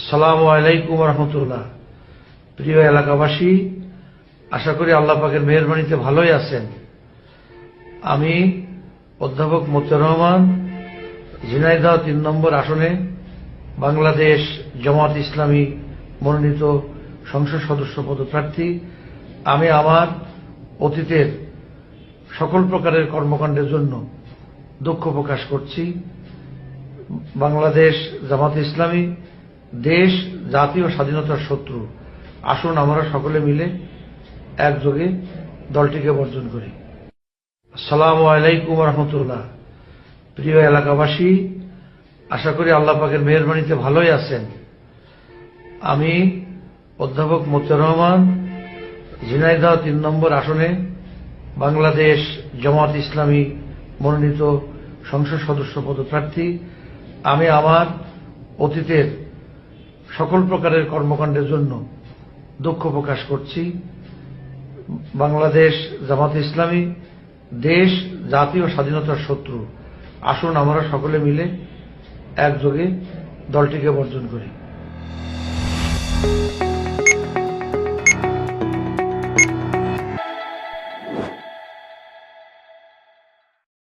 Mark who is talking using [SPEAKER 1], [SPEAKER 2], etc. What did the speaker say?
[SPEAKER 1] আসসালামু আলাইকুম রহমতুল্লাহ। প্রিয় এলাকাবাসী, আশা করি আল্লাহ পাকের মেহেরবানিতে ভালোই আছেন। আমি অধ্যাপক মতিয়ার রহমান, ঝিনাইদহ ৩ নম্বর আসনে বাংলাদেশ জামাত ইসলামী মনোনীত সংসদ সদস্য পদপ্রার্থী। আমি আমার অতীতের সকল প্রকারের কর্মকাণ্ডের জন্য দুঃখ প্রকাশ করছি। বাংলাদেশ জামাত ইসলামী দেশ, জাতি ও স্বাধীনতার শত্রু। আসুন আমরা সকলে মিলে একযোগে দলটিকে বর্জন করি। আসসালামু আলাইকুম রহমতুল্লাহ। প্রিয় এলাকাবাসী, আশা করি আল্লাহ পাকের মেহেরবানিতে ভালোই আছেন। আমি অধ্যাপক মতিয়ার রহমান, ঝিনাইদহ ৩ নম্বর আসনে বাংলাদেশ জামাত ইসলামী মনোনীত সংসদ সদস্য পদপ্রার্থী। আমি আমার অতীতের সকল প্রকারের কর্মকাণ্ডের জন্য দুঃখ প্রকাশ করছি। বাংলাদেশ জামাত ইসলামী দেশ, জাতি ও স্বাধীনতার শত্রু। আসুন আমরা সকলে মিলে একযোগে দলটিকে বর্জন করি।